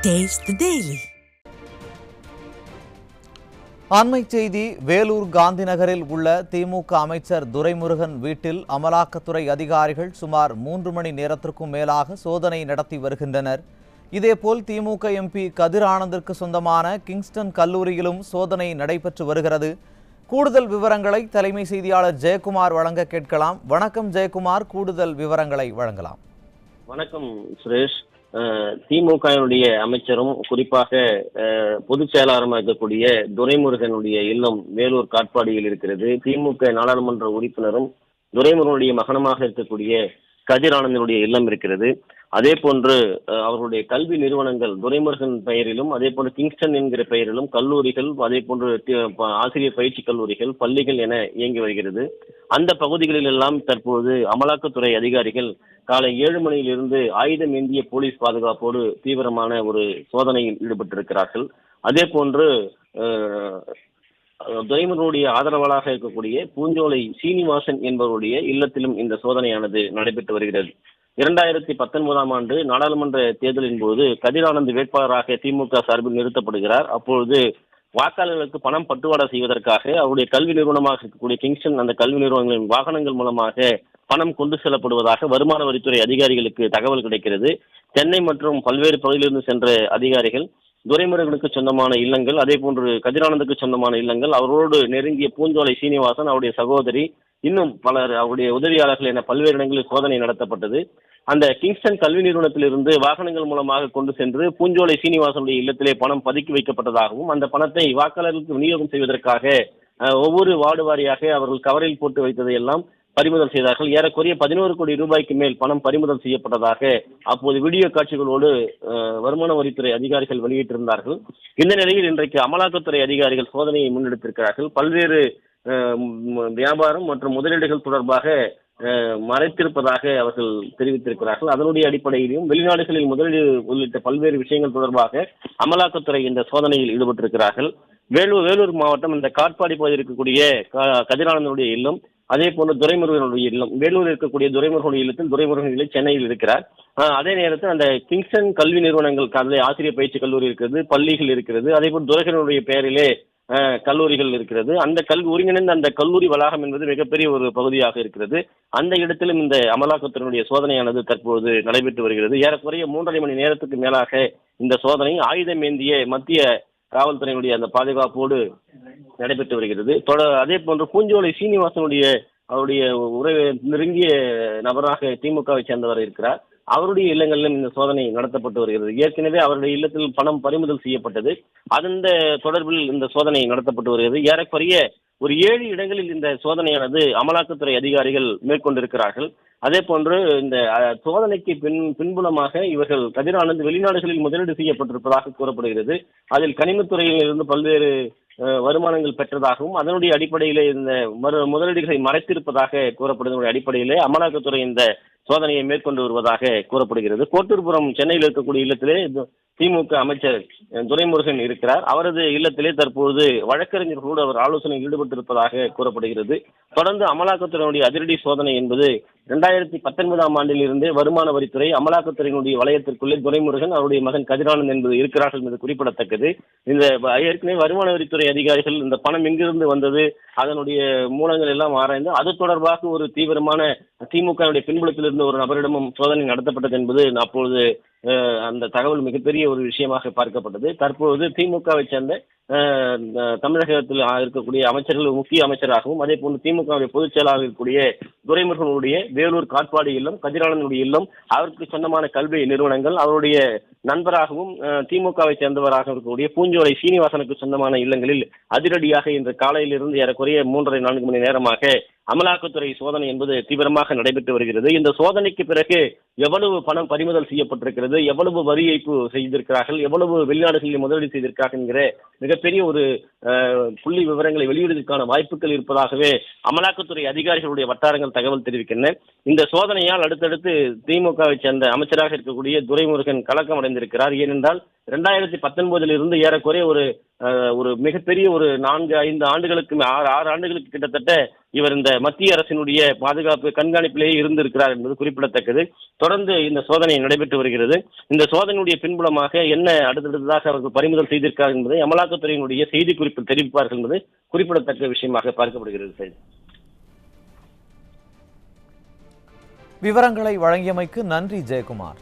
Taste the Daily. அண்மை செய்தி. வேலூர் காந்தி நகரில் உள்ள திமுக அமைச்சர் துரைமுருகன் வீட்டில் அமலாக்கத்துறை அதிகாரிகள் சுமார் 3 மணி நேரத்திற்கும் மேலாக சோதனை நடத்தி வருகின்றனர். இதேபோல் திமுக எம்பி கதிர் ஆனந்திற்கு சொந்தமான கிங்ஸ்டன் கல்லூரியிலும் சோதனை நடைபெற்று வருகிறது. கூடுதல் விவரங்களை தலைமை செய்தியாளர் ஜெயக்குமார் வழங்க கேட்கலாம். வணக்கம் ஜெயக்குமார், கூடுதல் விவரங்களை வழங்கலாம். வணக்கம் சுரேஷ். திமுகவினுடைய அமைச்சரும் குறிப்பாக பொதுச் செயலாளராக இருக்கக்கூடிய துரைமுருகனுடைய இல்லம் வேலூர் காட்பாடியில் இருக்கிறது. திமுக நாடாளுமன்ற உறுப்பினரும் துரைமுருகனுடைய மகனமாக இருக்கக்கூடிய கதிர் ஆனந்தனுடைய இல்லம் இருக்கிறது. அதே போன்று அவர்களுடைய கல்வி நிறுவனங்கள் துரைமுருகன் பெயரிலும் அதே போன்று கிங்ஸ்டன் என்கிற பெயரிலும் கல்லூரிகள், அதே போன்று ஆசிரியர் பயிற்சி கல்லூரிகள், பள்ளிகள் என இயங்கி வருகிறது. அந்த பகுதிகளில் எல்லாம் தற்போது அமலாக்கத்துறை அதிகாரிகள் காலை 7 மணியிலிருந்து ஆயுதம் ஏந்திய போலீஸ் பாதுகாப்போடு தீவிரமான ஒரு சோதனையில் ஈடுபட்டிருக்கிறார்கள். அதே போன்று துரைமுருகனுடைய ஆதரவாளராக இருக்கக்கூடிய பூஞ்சோலை சீனிவாசன் என்பவருடைய இல்லத்திலும் இந்த சோதனையானது நடைபெற்று வருகிறது. 2019ஆம் ஆண்டு நாடாளுமன்ற தேர்தலின் போது கதிர் ஆனந்த் வேட்பாளராக திமுக சார்பில் நிறுத்தப்படுகிறார். அப்பொழுது வாக்காளர்களுக்கு பணம் பட்டுவாடா செய்வதற்காக அவருடைய கல்வி நிறுவனமாக இருக்கக்கூடிய கிங்ஸ்டன் அந்த கல்வி நிறுவனங்களின் வாகனங்கள் மூலமாக பணம் கொண்டு செல்லப்படுவதாக வருமான வரித்துறை அதிகாரிகளுக்கு தகவல் கிடைக்கிறது. சென்னை மற்றும் பல்வேறு பகுதியிலிருந்து சென்ற அதிகாரிகள் துரைமுருகனுக்கு சொந்தமான இல்லங்கள், அதே போன்று கதிரானந்துக்கு சொந்தமான இல்லங்கள், அவரோடு நெருங்கிய பூஞ்சோலை சீனிவாசன், அவருடைய சகோதரி, இன்னும் பலர், அவருடைய உதவியாளர்கள் என பல்வேறு இடங்களில் சோதனை நடத்தப்பட்டது. அந்த கிங்ஸ்டன் கல்வி நிறுவனத்திலிருந்து வாகனங்கள் மூலமாக கொண்டு சென்று பூஞ்சோலை சீனிவாசனுடைய இல்லத்திலே பணம் பதுக்கி வைக்கப்பட்டதாகவும் அந்த பணத்தை வாக்காளர்களுக்கு விநியோகம் செய்வதற்காக ஒவ்வொரு வார்டு வாரியாக அவர்கள் கவரில் போட்டு வைத்ததை எல்லாம் பறிமுதல் செய்தார்கள். ஏறக்குறைய 11 கோடி ரூபாய்க்கு மேல் பணம் பறிமுதல் செய்யப்பட்டதாக அப்போது வீடியோ காட்சிகளோடு வருமான வரித்துறை அதிகாரிகள் வெளியிட்டிருந்தார்கள். இந்த நிலையில் இன்றைக்கு அமலாக்கத்துறை அதிகாரிகள் சோதனையை முன்னெடுத்திருக்கிறார்கள். பல்வேறு வியாபாரம் மற்றும் முதலீடுகள் தொடர்பாக மறைத்திருப்பதாக அவர்கள் தெரிவித்திருக்கிறார்கள். அதனுடைய அடிப்படையிலும் வெளிநாடுகளில் முதலீடு உள்ளிட்ட பல்வேறு விஷயங்கள் தொடர்பாக அமலாக்கத்துறை இந்த சோதனையில் ஈடுபட்டிருக்கிறார்கள். வேலூர் மாவட்டம் இந்த காட்பாடி பகுதியில் இருக்கக்கூடிய கதிரானந்தனுடைய இல்லம், அதே போன்று துரைமுருகனுடைய இல்லம், வேலூர் இருக்கக்கூடிய துரைமுருகனுடைய இல்லத்தில் துரைமுருகன் இல்லை சென்னையில் இருக்கிறார். அதே நேரத்தில் அந்த கிங்ஸ்டன் கல்வி நிறுவனங்கள், ஆசிரியர் பயிற்சி கல்லூரி இருக்கிறது, பள்ளிகள் இருக்கிறது, அதே போல் துரைமுருகனுடைய பெயரிலே கல்லூரிகள் இருக்கிறது. அந்த ஒருங்கிணைந்த அந்த கல்லூரி வளாகம் என்பது மிகப்பெரிய ஒரு பகுதியாக இருக்கிறது. அந்த இடத்திலும் இந்த அமலாக்கத்துறையினுடைய சோதனையானது தற்போது நடைபெற்று வருகிறது. ஏறக்குறைய 3.5 மணி நேரத்துக்கு மேலாக இந்த சோதனை ஆயுதம் ஏந்திய மத்திய காவல்துறையினுடைய அந்த பாதுகாப்போடு நடைபெற்று வருகிறது. அதே போன்று பூஞ்சோலை சீனிவாசனுடைய அவருடைய நெருங்கிய நபராக திமுகவை சேர்ந்தவர் இருக்கிறார். அவருடைய இல்லங்களிலும் இந்த சோதனை நடத்தப்பட்டு வருகிறது. ஏற்கனவே அவருடைய இல்லத்தில் பணம் பறிமுதல் செய்யப்பட்டது. அந்த தொடர்பில் இந்த சோதனை நடத்தப்பட்டு வருகிறது. ஏறக்குறைய ஒரு 7 இடங்களில் இந்த சோதனையானது அமலாக்கத்துறை அதிகாரிகள் மேற்கொண்டிருக்கிறார்கள். அதே போன்று இந்த சோதனைக்கு பின்புலமாக இவர்கள் கதிர் ஆனந்த் வெளிநாடுகளில் முதலீடு செய்யப்பட்டிருப்பதாக கூறப்படுகிறது. அதில் கனிமத்துறையில் இருந்து பல்வேறு வருமானங்கள் பெற்றதாகவும் அதனுடைய அடிப்படையிலே இந்த முதலீடுகளை மறைத்திருப்பதாக கூறப்படுவதனுடைய அடிப்படையிலே அமலாக்கத்துறை இந்த சோதனையை மேற்கொண்டு வருவதாக கூறப்படுகிறது. கோட்டூர்புரம் சென்னையில் இருக்கக்கூடிய இல்லத்திலே திமுக அமைச்சர் துரைமுருகன் இருக்கிறார். அவரது இல்லத்திலே தற்போது வழக்கறிஞர்களோடு அவர் ஆலோசனையில் ஈடுபட்டிருப்பதாக கூறப்படுகிறது. தொடர்ந்து அமலாக்கத்துறையினுடைய அதிரடி சோதனை என்பது 2019ஆம் ஆண்டில் இருந்தே வருமான வரித்துறை அமலாக்கத்துறையினுடைய வளையத்திற்குள்ளே துரைமுருகன், அவருடைய மகன் கதிரானந்த் என்பது இருக்கிறார்கள் என்பது குறிப்பிடத்தக்கது. இந்த ஏற்கனவே வருமான வரித்துறை அதிகாரிகள் இந்த பணம் எங்கிருந்து வந்தது, அதனுடைய மூலங்கள் எல்லாம் ஆராய்ந்து அது தொடர்பாக ஒரு தீவிரமான திமுகவுடைய பின்புலத்தில் இருந்த ஒரு நபரிடமும் சோதனை நடத்தப்பட்டது என்பது அப்பொழுது அந்த தகவல் மிகப்பெரிய ஒரு விஷயமாக பார்க்கப்பட்டது. தற்போது திமுகவை சேர்ந்த தமிழகத்தில் இருக்கக்கூடிய அமைச்சர்கள், முக்கிய அமைச்சராகவும் அதே போன்று திமுகவுடைய பொதுச் செயலாளர் இருக்கக்கூடிய துரைமுருகனுடைய வேலூர் காட்பாடி இல்லம், கதிரானந்தனுடைய இல்லம், அவருக்கு சொந்தமான கல்வி நிறுவனங்கள், அவருடைய நண்பராகவும் திமுகவை சேர்ந்தவராக இருக்கக்கூடிய பூஞ்சோலை சீனிவாசனுக்கு சொந்தமான இல்லங்களில் அதிரடியாக இன்று காலையிலிருந்து ஏறக்குறைய 3.5-4 மணி நேரமாக அமலாக்கத்துறை சோதனை என்பது தீவிரமாக நடைபெற்று வருகிறது. இந்த சோதனைக்கு பிறகு எவ்வளவு பணம் பறிமுதல் செய்யப்பட்டிருக்கிறது, எவ்வளவு வரி ஏய்ப்பு செய்திருக்கிறார்கள், எவ்வளவு வெளிநாடுகளில் முதலீடு செய்திருக்கிறார்கள் என்கிற மிகப்பெரிய ஒரு புள்ளி விவரங்களை வெளியிடுவதற்கான வாய்ப்புகள் இருப்பதாகவே அமலாக்கத்துறை அதிகாரிகளுடைய வட்டாரங்கள் தகவல் தெரிவிக்கின்றன. இந்த சோதனையால் அடுத்தடுத்து திமுகவை சேர்ந்த அமைச்சராக இருக்கக்கூடிய துரைமுருகன் கலக்கம் அடைந்திருக்கிறார். ஏனென்றால் 2019 இருந்து ஏறக்குறைய ஒரு மிகப்பெரிய ஒரு 4-5 ஆண்டுகளுக்கு 6 ஆண்டுகளுக்கு கிட்டத்தட்ட இவர் இந்த மத்திய அரசினுடைய பாதுகாப்பு கண்காணிப்பிலேயே இருந்திருக்கிறார் என்பது குறிப்பிடத்தக்கது. தொடர்ந்து இந்த சோதனை நடைபெற்று வருகிறது. இந்த சோதனையுடைய பின்புலமாக என்ன அடுத்தடுத்ததாக அவர்கள் பறிமுதல் செய்திருக்கிறார் என்பதை அமலாக்கத்துறையினுடைய செய்திக்குறிப்பில் தெரிவிப்பார்கள் என்பது குறிப்பிடத்தக்க விஷயமாக பார்க்கப்படுகிறது. விவரங்களை வழங்கியமைக்கு நன்றி ஜெயக்குமார்.